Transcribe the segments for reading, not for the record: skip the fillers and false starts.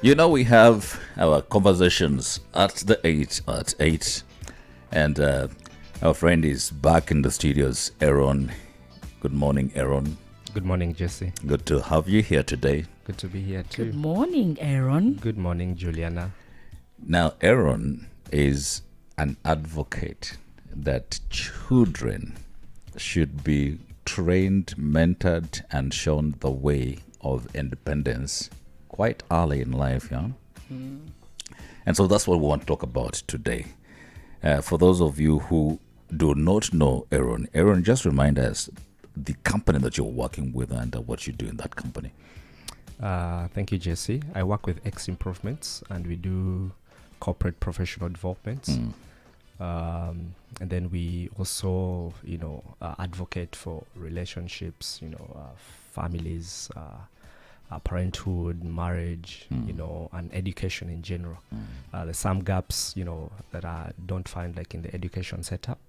We have our conversations at 8, and our friend is back in the studios, Aaron. Good morning, Aaron. Good morning, Jesse. Good to have you here today. Good to be here too. Good morning, Aaron. Good morning, Juliana. Now, Aaron is an advocate that children should be trained, mentored, and shown the way of independence quite early in life, yeah? And so that's what we want to talk about today. For those of you who do not know Aaron, just remind us the company that you're working with and what you do in that company. Thank you, Jesse. I work with X Improvements, and we do corporate professional development. And then we also, advocate for relationships, families, parenthood, marriage, and education in general. There's some gaps, that I don't find like in the education setup.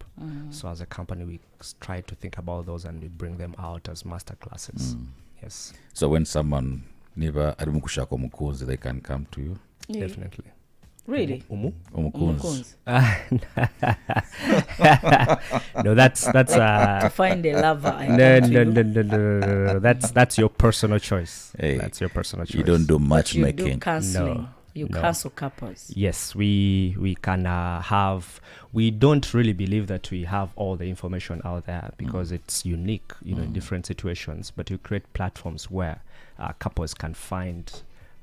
So as a company, we try to think about those and we bring them out as master classes. Yes. So when someone never they can come to you? Yeah. Definitely. Really? Umukunzi. No, that's To find a lover. I come to you. no. That's your personal choice. Hey, That's your personal choice. You don't do But you do matchmaking. counseling. No, You no. counsel couples. Yes, we can have. We don't really believe that we have all the information out there because it's unique, in different situations. But we create platforms where couples can find,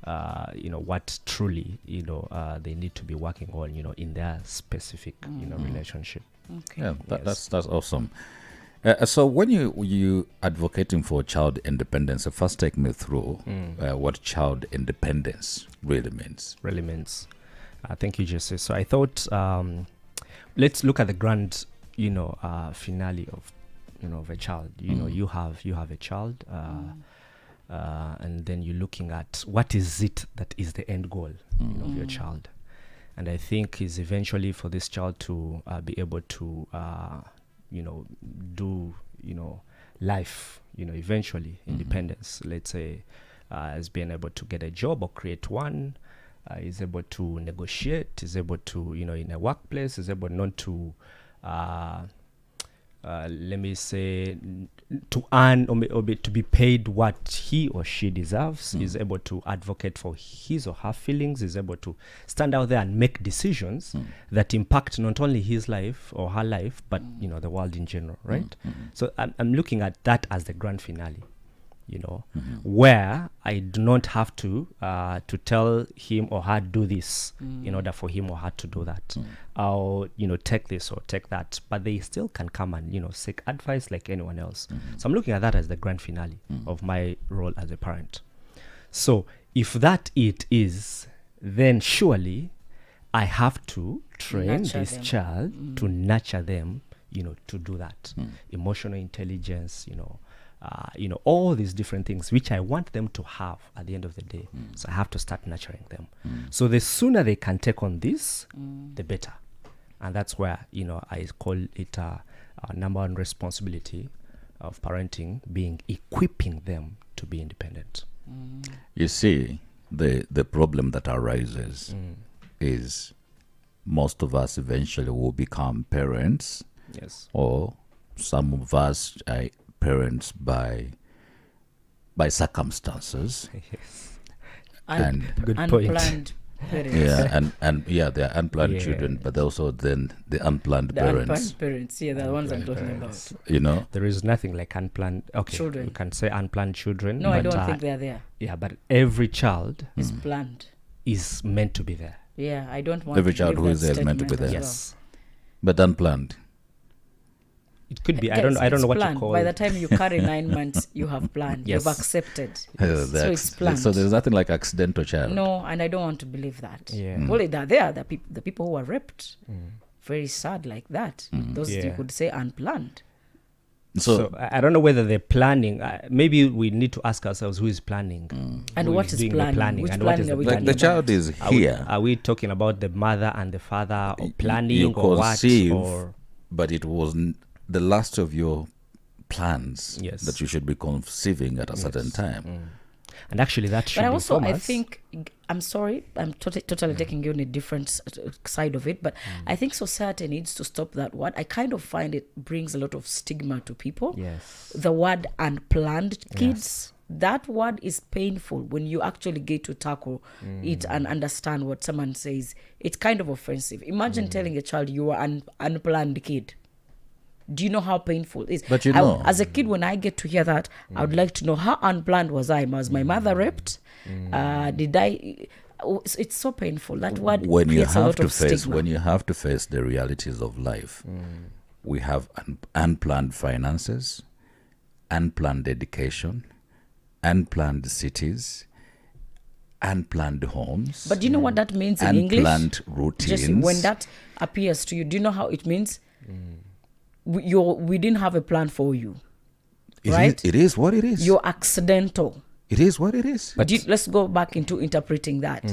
what truly, they need to be working on, in their specific, relationship. Okay. Yeah, Yes. that's awesome. So when you advocating for child independence, first take me through what child independence really means. Really means. Thank you, Jesse. So I thought let's look at the grand, finale of a child. You have a child, and then you're looking at what is it that is the end goal of your child, and I think is eventually for this child to be able to do life, eventually independence. Let's say as being able to get a job or create one. Is able to negotiate, is able to, in a workplace, is able not to, let me say, to earn or to be paid what he or she deserves, is able to advocate for his or her feelings, is able to stand out there and make decisions that impact not only his life or her life, but, the world in general, right? So I'm looking at that as the grand finale. Where I do not have to tell him or her do this in order for him or her to do that. Or, take this or take that. But they still can come and, seek advice like anyone else. So I'm looking at that as the grand finale of my role as a parent. So if that it is, then surely I have to train Nurture this them. child to nurture them, to do that. Emotional intelligence, all these different things which I want them to have at the end of the day. So I have to start nurturing them. So the sooner they can take on this, the better. And that's where, I call it a number one responsibility of parenting being equipping them to be independent. You see, the problem that arises is most of us eventually will become parents, Yes. or some of us are parents by circumstances. Yes. Un- Good point. unplanned parents. Yeah, and they're unplanned Yeah. children, but also then the unplanned The parents. unplanned parents. Yeah, the ones I'm talking Parents. about. There is nothing like unplanned. Okay, Children. you can say unplanned children. No, I but, don't think they're there. Yeah, but every child It's planned. is meant to be there. Yeah, I don't want Every to child give who that is there is meant to be statement there. as Yes. But unplanned. It could be. Yes, I don't know it's what planned. you call By the time you carry 9 months, you have planned. Yes. You've accepted. The So it's planned. So there's nothing like accidental child. No, and I don't want to believe that. Yeah. Well, they're there, the people who are raped. Very sad like that. Those you Yeah. could say unplanned. So I don't know whether they're planning. Maybe we need to ask ourselves who is planning. And Who what is is doing the planning? planning Which and what is planning the are we planning? the talking child about? is Are we, here, are we talking about the mother and the father, or you planning, or what? conceive, Or but it was the last of your plans Yes. that you should be conceiving at a certain time. And actually, that should But also, inform I us. think, I'm sorry, I'm totally taking you on a different side of it, but I think society needs to stop that word. I kind of find it brings a lot of stigma to people. Yes. The word unplanned kids, that word is painful when you actually get to tackle it and understand what someone says. It's kind of offensive. Imagine telling a child you are an unplanned kid. Do you know how painful it is? But you know, as a kid, when I get to hear that, I would like to know how unplanned was I? Was my mother raped? Did I? It's so painful. That word when you creates a have lot to of face stigma. when you have to face the realities of life, we have unplanned finances, unplanned education, unplanned cities, unplanned homes. But do you know what that means in English? Unplanned routines. Just when that appears to you, do you know how it means? We didn't have a plan for you, right? It is what it is. You're accidental. It is what it is. Let's go back into interpreting that.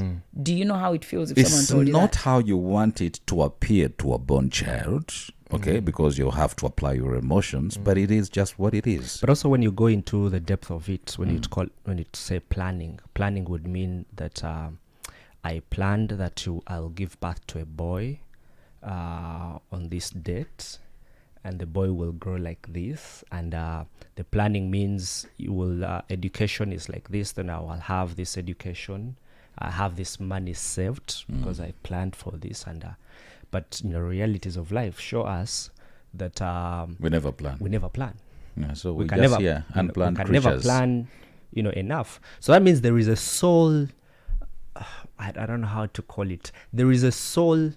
Do you know how it feels if someone It's told you not that? how you want it to appear to a born child, okay? Because you have to apply your emotions, but it is just what it is. But also, when you go into the depth of it, when you say planning would mean that I planned that I'll give birth to a boy on this date, and the boy will grow like this, and the planning means you will education is like this, then I will have this education, I have this money saved because I planned for this, and but realities of life show us that We never plan. Yeah, so we can just never here unplanned we can creatures. never plan enough. So that means there is a soul. I don't know how to call it. There is a soul.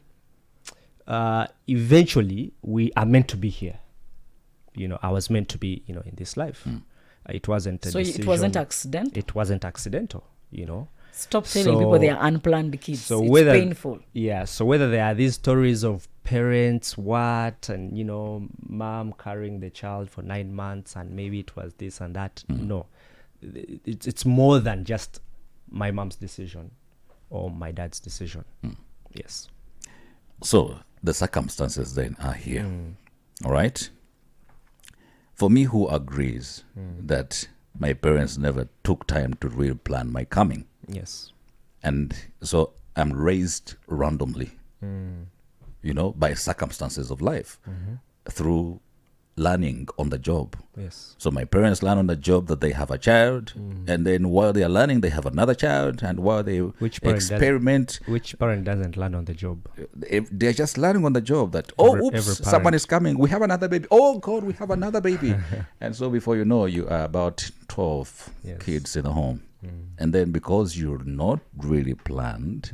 Eventually we are meant to be here. I was meant to be in this life. It wasn't a So decision. it wasn't accidental. It wasn't accidental. Stop telling people they are unplanned kids. So it's whether, painful. Yeah. So whether there are these stories of parents, and mom carrying the child for 9 months, and maybe it was this and that. No, it's more than just my mom's decision or my dad's decision. Yes. So the circumstances then are here. All right. For me, who agrees that my parents never took time to really plan my coming, Yes. and so I'm raised randomly, by circumstances of life, through learning on the job. Yes. So my parents learn on the job that they have a child, and then while they are learning, they have another child, and while they Which parent experiment, Which parent doesn't learn on the job? if they're just learning on the job that, Every someone parent. is coming, we have another baby. Oh God, we have another baby. And so before you know, you are about 12 Yes. kids in the home. And then because you're not really planned,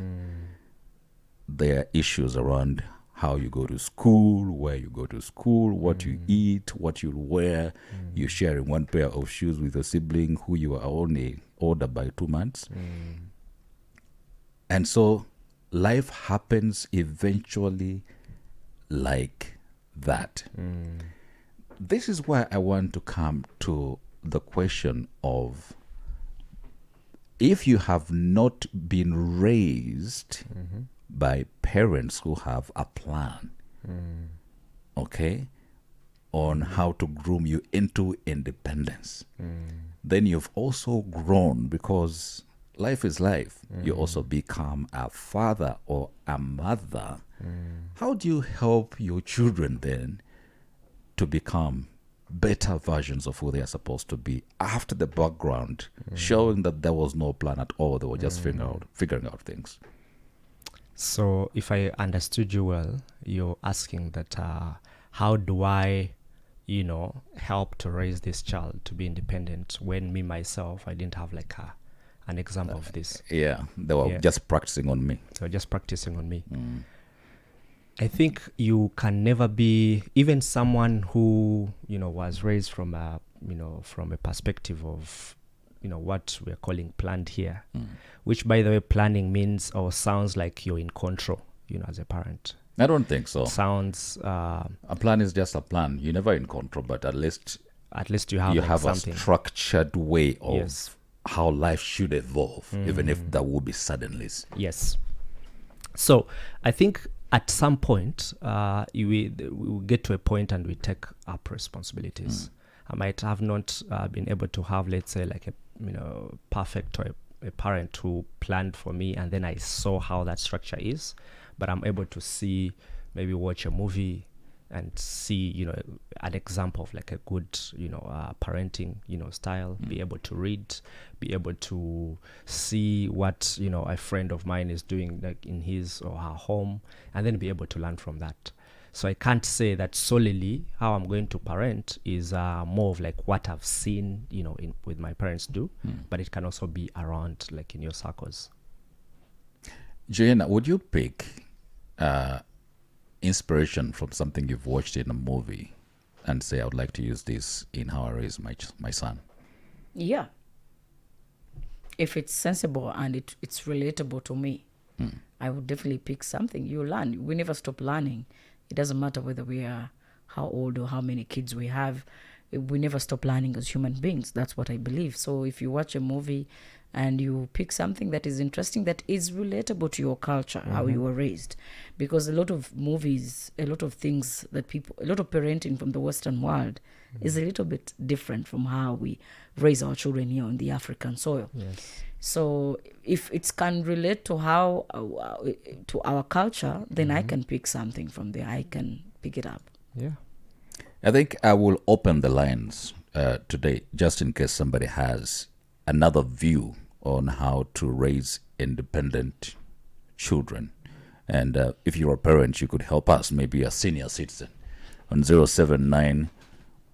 there are issues around how you go to school, where you go to school, what you eat, what you wear. You're sharing one pair of shoes with a sibling who you are only older by 2 months. And so life happens eventually like that. This is why I want to come to the question of, if you have not been raised by parents who have a plan, okay, on how to groom you into independence, then you've also grown, because life is life. You also become a father or a mother. How do you help your children then to become better versions of who they are supposed to be after the background showing that there was no plan at all? They were just figuring out things. So if I understood you well, you're asking that how do I, help to raise this child to be independent when me myself I didn't have like an example of this. Yeah, they were just practicing on me. So just practicing on me. I think you can never be, even someone who was raised from a perspective of what we're calling planned here, which by the way planning means or sounds like you're in control as a parent. I don't think so. Sounds a plan is just a plan. You're never in control, but at least you have like a something structured way of Yes. how life should evolve, even if there will be suddenlies. Yes. So I think at some point we will get to a point and we take up responsibilities. I might have not been able to have, let's say, like perfect or a parent who planned for me, and then I saw how that structure is, but I'm able to see, maybe watch a movie and see, an example of like a good, parenting, style, be able to read, be able to see what, a friend of mine is doing like in his or her home, and then be able to learn from that. So I can't say that solely how I'm going to parent is more of like what I've seen, with my parents do, but it can also be around like in your circles. Joanna, would you pick inspiration from something you've watched in a movie and say, I would like to use this in how I raise my son? Yeah. If it's sensible and it's relatable to me, I would definitely pick something. You learn. We never stop learning. It doesn't matter whether we are how old or how many kids we have. We never stop learning as human beings. That's what I believe. So if you watch a movie and you pick something that is interesting, that is relatable to your culture, how you were raised, because a lot of movies, a lot of things that a lot of parenting from the Western world is a little bit different from how we raise our children here on the African soil. Yes. So if it can relate to how to our culture, then I can pick something from there. I can pick it up. Yeah. I think I will open the lines today, just in case somebody has another view on how to raise independent children. And if you're a parent, you could help us, maybe a senior citizen, on 079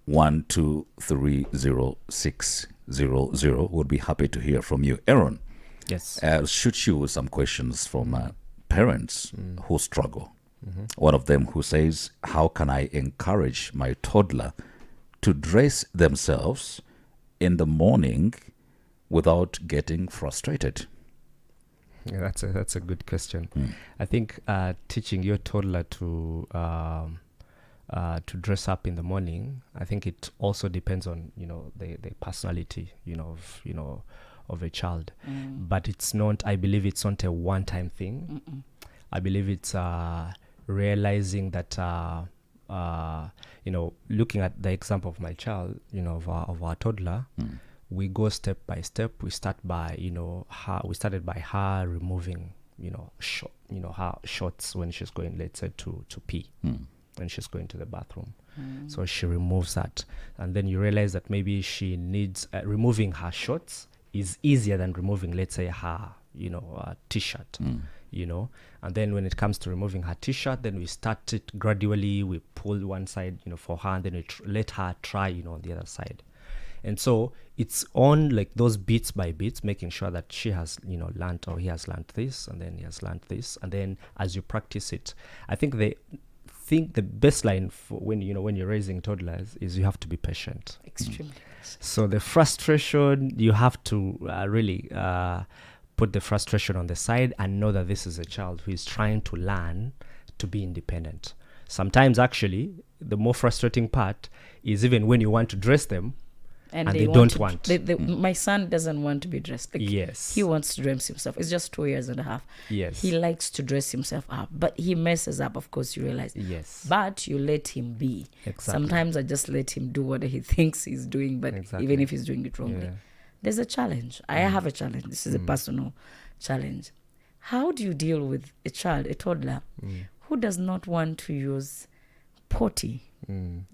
1230600. Would be happy to hear from you. Aaron, Yes. I'll shoot you with some questions from parents who struggle. One of them who says, how can I encourage my toddler to dress themselves in the morning without getting frustrated? Yeah, that's a good question. I think teaching your toddler to dress up in the morning, I think it also depends on the personality of a child. But it's not. I believe it's not a one-time thing. I believe it's realizing that looking at the example of my child, of our toddler. We go step by step. We start by we started by her removing her shorts when she's going, let's say, to pee, when she's going to the bathroom. So she removes that, and then you realize that maybe she needs removing her shorts is easier than removing, let's say, her t-shirt. And then when it comes to removing her t-shirt, then we start it gradually. We pull one side for her, and then we let her try on the other side. And so it's on like those bits by bits, making sure that she has, learned, or he has learned this, and then he has learned this. And then as you practice it, I think the best line for when you're raising toddlers is you have to be patient. Extremely. So the frustration, you have to really put the frustration on the side and know that this is a child who is trying to learn to be independent. Sometimes actually the more frustrating part is even when you want to dress them, and they don't want. My son doesn't want to be dressed. Yes. He wants to dress himself. It's just 2 years and a half. Yes. He likes to dress himself up, but he messes up, of course, you realize. Yes. But you let him be. Exactly. Sometimes I just let him do what he thinks he's doing, but even if he's doing it wrongly. Yeah. There's a challenge. I have a challenge. This is a personal challenge. How do you deal with a child, a toddler, who does not want to use potty?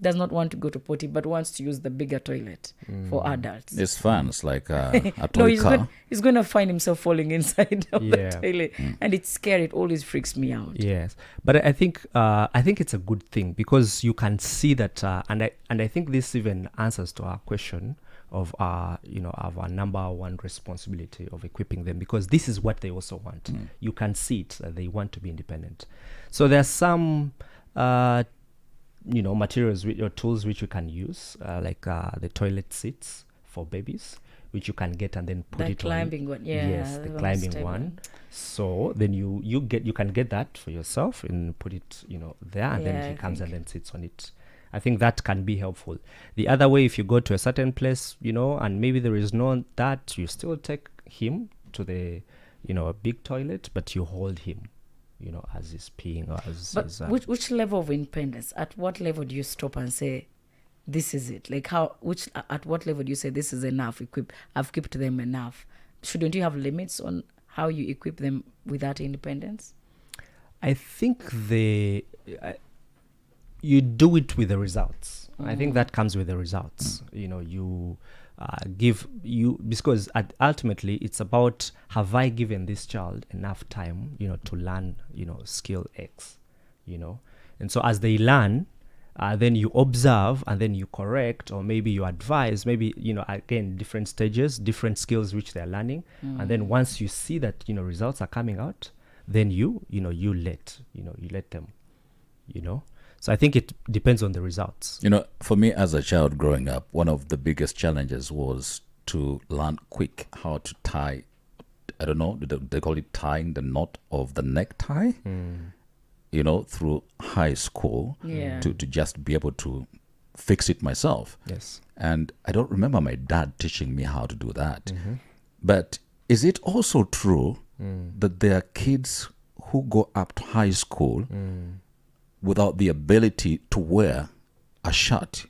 Does not want to go to potty, but wants to use the bigger toilet for adults. It's fun. It's like a toy No, car. he's going to find himself falling inside of the toilet, and it's scary. It always freaks me out. Yes, but I think it's a good thing, because you can see that, and I think this even answers to our question of our number one responsibility of equipping them, because this is what they also want. You can see it, that they want to be independent. So there's some materials or tools which you can use, like the toilet seats for babies, which you can get and then put it climbing one. Yeah, yes, the climbing one. So then you can get that for yourself and put it there, and then he comes and then sits on it. I think that can be helpful. The other way, if you go to a certain place, and maybe there is no that, you still take him to the a big toilet, but you hold him as he's peeing, or as but which level of independence? At what level do you stop and say, this is it? Like at what level do you say this is enough? I've equipped them enough. Shouldn't you have limits on how you equip them with that independence? I think you do it with the results. I think that comes with the results. You give you, because ultimately it's about, have I given this child enough time, to learn, skill X, and so as they learn, then you observe and then you correct, or maybe you advise, maybe, again, different stages, different skills which they're learning. And then once you see that, results are coming out, then you let them, So I think it depends on the results. For me as a child growing up, one of the biggest challenges was to learn quick how to tie, I don't know, they call it tying the knot of the necktie, through high school, to just be able to fix it myself. Yes. And I don't remember my dad teaching me how to do that. But is it also true that there are kids who go up to high school without the ability to wear a shirt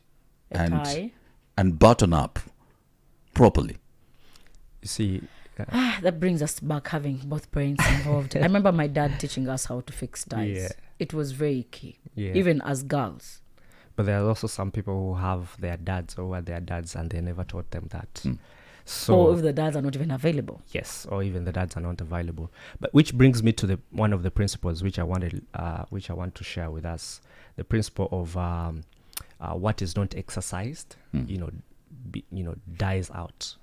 and button up properly? You see, that brings us back having both parents involved. I remember my dad teaching us how to fix ties. Yeah. It was very key, Yeah. even as girls. But there are also some people who have their dads or were their dads and they never taught them that. So, or if the dads are not even available. Yes, or even the dads are not available. But which brings me to one of the principles which I want to share with us, the principle of what is not exercised, dies out.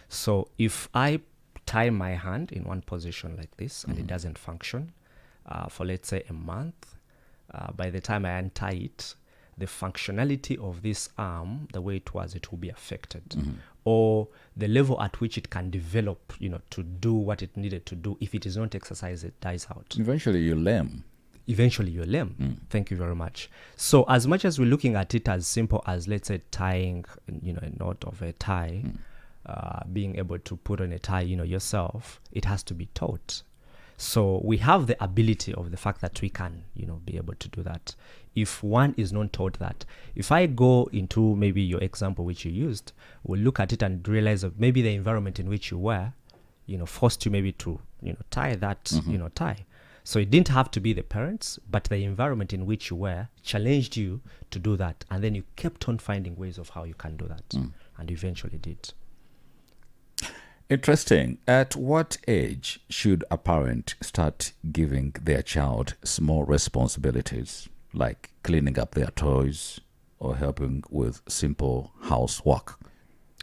So if I tie my hand in one position like this and it doesn't function for, let's say, a month, by the time I untie it, the functionality of this arm, the way it was, it will be affected. Or the level at which it can develop, to do what it needed to do. If it is not exercised, it dies out. Eventually you're lame. Thank you very much. So as much as we're looking at it as simple as, let's say, tying, a knot of a tie, being able to put on a tie, yourself, it has to be taught. So we have the ability of the fact that we can, be able to do that. If one is not taught that, if I go into maybe your example which you used, we'll look at it and realize that maybe the environment in which you were, forced you maybe to, tie that, tie. So it didn't have to be the parents, but the environment in which you were challenged you to do that. And then you kept on finding ways of how you can do that. And you eventually did. Interesting. At what age should a parent start giving their child small responsibilities, like cleaning up their toys or helping with simple housework?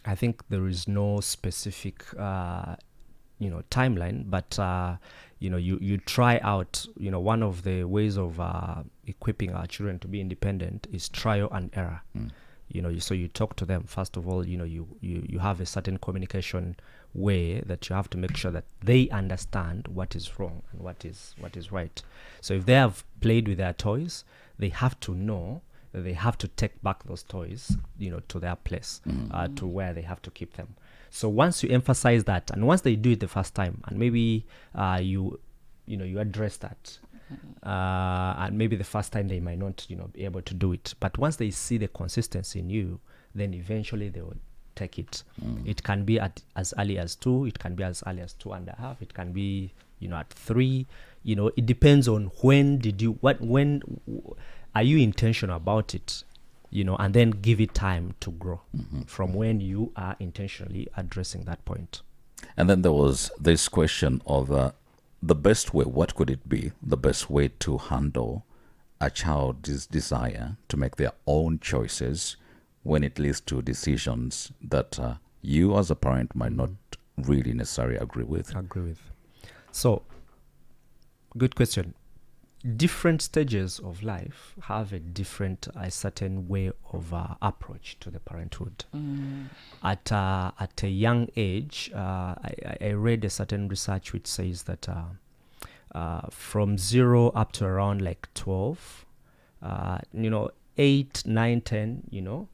I think there is no specific, timeline, but you try out. One of the ways of equipping our children to be independent is trial and error. So you talk to them first of all. You have a certain communication way that you have to make sure that they understand what is wrong and what is right. So if they have played with their toys, they have to know that they have to take back those toys, to their place, to where they have to keep them. So once you emphasize that, and once they do it the first time, and maybe you address that, and maybe the first time they might not, be able to do it, but once they see the consistency in you, then eventually they will take it. It can be at as early as 2, it can be as early as 2.5, it can be, at 3. It depends on when are you intentional about it, and then give it time to grow from when you are intentionally addressing that point. And then there was this question of the best way, what could it be, the best way to handle a child's desire to make their own choices when it leads to decisions that you as a parent might not really necessarily agree with? So, good question. Different stages of life have a certain way of approach to the parenthood. At a young age, I read a certain research which says that from 0 up to around like 12, 8, 9, 10,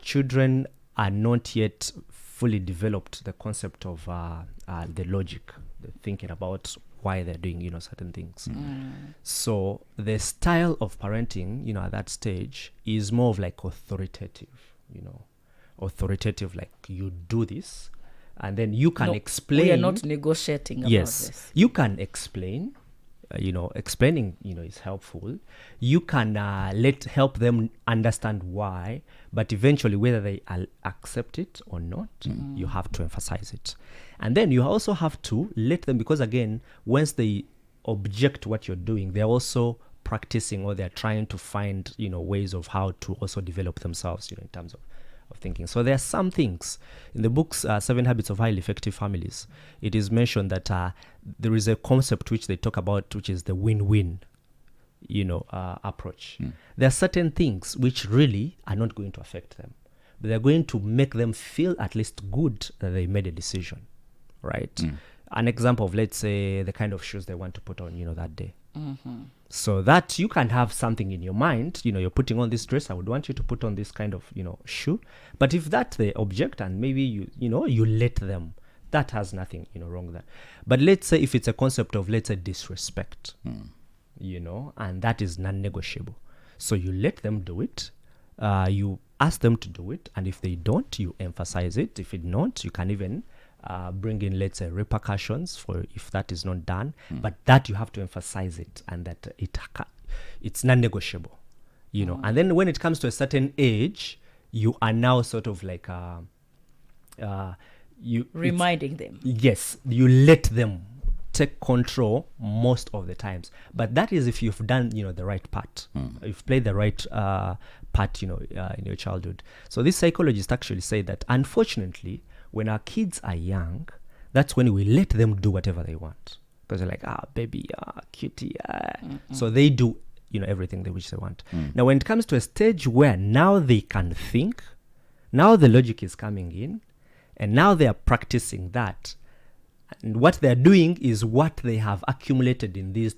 children are not yet fully developed the concept of the logic, the thinking about why they're doing, certain things. So the style of parenting, at that stage is more of like authoritative, authoritative, like you do this, and then you can explain. We are not negotiating about this. You can explain. Explaining, is helpful. You can help them understand why, but eventually whether they accept it or not, you have to emphasize it. And then you also have to let them, because again, once they object to what you're doing, they're also practicing, or they're trying to find, ways of how to also develop themselves, in terms of thinking. So there are some things in the books, 7 Habits of Highly Effective Families. It is mentioned that there is a concept which they talk about, which is the win-win, approach. There are certain things which really are not going to affect them, but they're going to make them feel at least good that they made a decision, right? An example of, let's say, the kind of shoes they want to put on, that day. So that you can have something in your mind, you're putting on this dress, I would want you to put on this kind of, shoe. But if that they object, and maybe you let them, that has nothing, wrong with that. But let's say if it's a concept of, let's say, disrespect, and that is non-negotiable. So you let them do it, you ask them to do it, and if they don't, you emphasize it. If it not, you can even bring in, let's say, repercussions for if that is not done, but that you have to emphasize it, and that it's non-negotiable, And then when it comes to a certain age, you are now sort of like reminding them. Yes, you let them take control most of the times, but that is if you've done the right part, you've played the right part in your childhood. So this psychologist actually say that unfortunately, when our kids are young, that's when we let them do whatever they want, because they're like, baby, cutie, so they do everything which they want. Now when it comes to a stage where now they can think, now the logic is coming in, and now they are practicing that, and what they're doing is what they have accumulated in these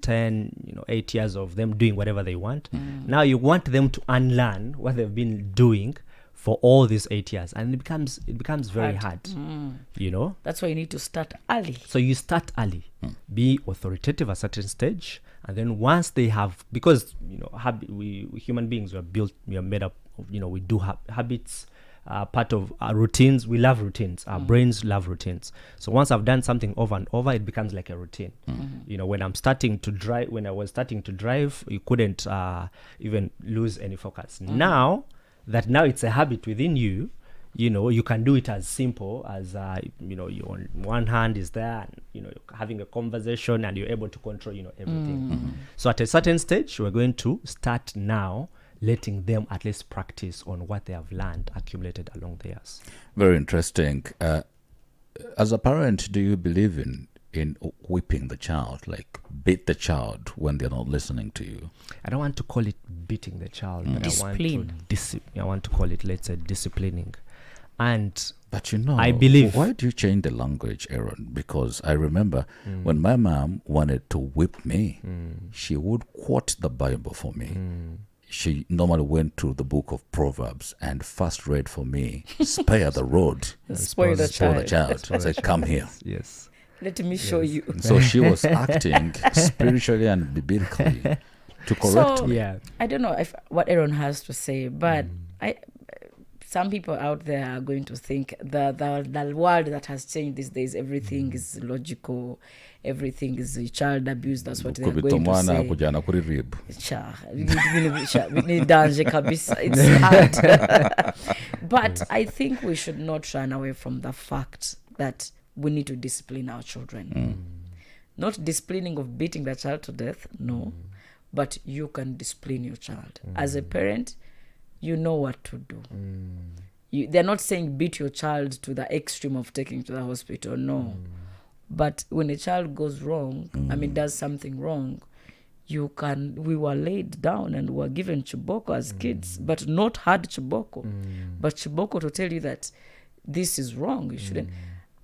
10 8 years of them doing whatever they want. Now you want them to unlearn what they've been doing for all these 8 years, and it becomes very hard. That's why you need to start early. So you start early, be authoritative at a certain stage, and then once they have, because we human beings, we are made up of, we do habits, part of our routines. We love routines. Our brains love routines. So once I've done something over and over, it becomes like a routine. When I was starting to drive, you couldn't even lose any focus. Now it's a habit within you, you can do it as simple as, your one hand is there, and, you're having a conversation, and you're able to control, everything. So at a certain stage, we're going to start now letting them at least practice on what they have learned, accumulated along the years. Very interesting. As a parent, do you believe in whipping the child, like beat the child when they're not listening to you? I don't want to call it beating the child, but Discipline. I want to call it, let's say, disciplining. But I believe. Why do you change the language, Aaron? Because I remember when my mom wanted to whip me, she would quote the Bible for me. She normally went to the book of Proverbs and first read for me, spare the rod, Spoil the child. I said, come here. Yes. Let me show you. So she was acting spiritually and biblically to correct me. Yeah. I don't know what Aaron has to say, but some people out there are going to think the world that has changed these days, everything is logical, everything is child abuse. That's what they're going to say. Kujana kuri rib. It's hard. But I think we should not run away from the fact that we need to discipline our children. Not disciplining of beating the child to death, no. But you can discipline your child. As a parent, you know what to do. They're not saying beat your child to the extreme of taking to the hospital, no. But when a child goes wrong, does something wrong, we were laid down and were given chiboko as kids, but not hard chiboko. But chiboko to tell you that this is wrong, you shouldn't.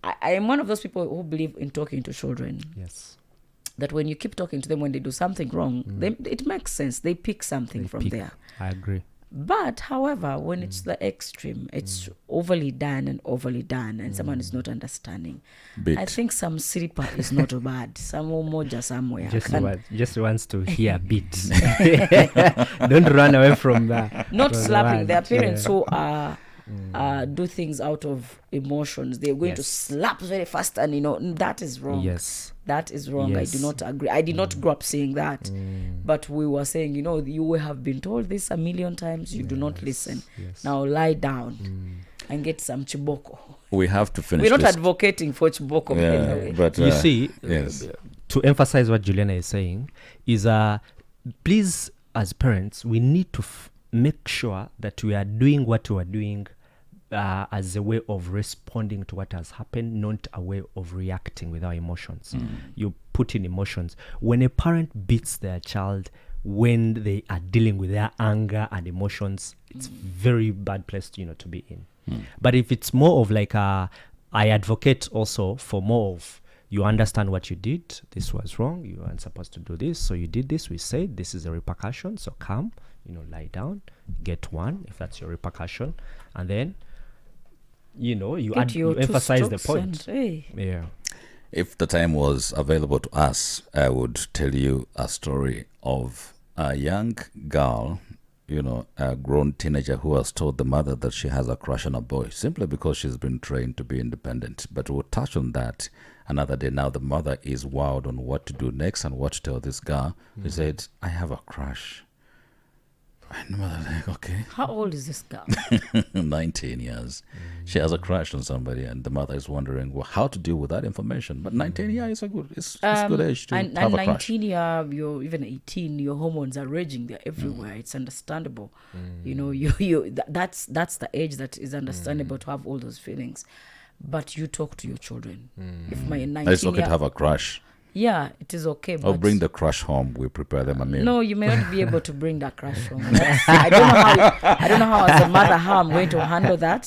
I am one of those people who believe in talking to children. Yes. That when you keep talking to them when they do something wrong, it makes sense. They pick something from there. I agree. But however, when it's the extreme, it's overly done, and someone is not understanding. Bit. I think some slipper is not bad. Some moja somewhere. Just wants to hear a bit. Don't run away from that. Not from the slapping word. their parents Yeah. who are do things out of emotions. They're going to Yes. slap very fast, and that is wrong. Yes. That is wrong. I Yes. do not agree. I did not grow up saying that. But we were saying, you have been told this a million times. You do not listen. Yes. Now lie down and get some chiboko. We have to finish We're not this. advocating for chiboko. by the way. But You see, yes. to emphasize what Juliana is saying, is please, as parents, we need to make sure that we are doing what we are doing as a way of responding to what has happened, not a way of reacting with our emotions. You put in emotions. When a parent beats their child, when they are dealing with their anger and emotions, it's very bad place to be in. But if it's more of like I advocate also for more of, you understand what you did, this was wrong, you weren't supposed to do this, so you did this, we said this is a repercussion, so calm, lie down, get one if that's your repercussion, and then you Get your you two emphasize the strokes point. and, hey. Yeah. If the time was available to us, I would tell you a story of a young girl, a grown teenager who has told the mother that she has a crush on a boy simply because she's been trained to be independent. But we'll touch on that another day. Now the mother is wild on what to do next and what to tell this girl. She said, I have a crush. And the mother like, okay. How old is this girl? 19 years. She has a crush on somebody, and the mother is wondering how to deal with that information. But 19 years is it's good age to and have a crush. 19, you're even 18, your hormones are raging, they're everywhere. It's understandable. That's the age that is understandable to have all those feelings. But you talk to your children. If my 19 It's okay to have a crush. Yeah, it is okay. Or But bring the crush home. We prepare them a meal. no, you may not be able to bring that crush home. I don't know how as a mother how I'm going to handle that.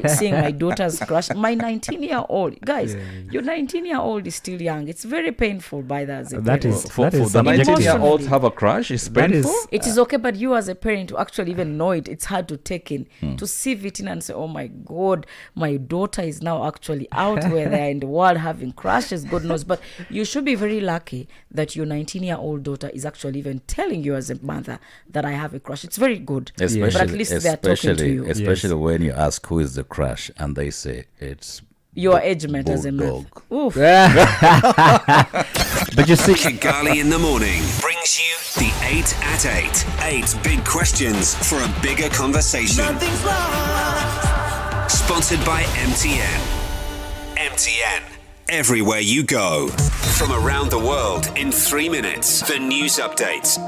Seeing my daughter's crush, my 19-year-old guys, your 19-year-old is still young. It's very painful by that. That is For the subjective. 19-year-olds have a crush, it's That is- painful. It is okay, but you as a parent to actually even know it's hard to take in, to sieve it in and say, oh my God, my daughter is now actually out where they're in the world having crushes, God knows. But you should be very lucky that your 19-year-old daughter is actually even telling you as a mother that I have a crush. It's very good. Especially, but at least they're talking to you. Especially when you ask who is the crush and they say it's Your age mate as a mother. Bulldog. Oof. But you see, Kigali in the morning brings you the 8 at 8. 8 big questions for a bigger conversation. Sponsored by MTN. MTN. Everywhere you go. From around the world in 3 minutes. The news updates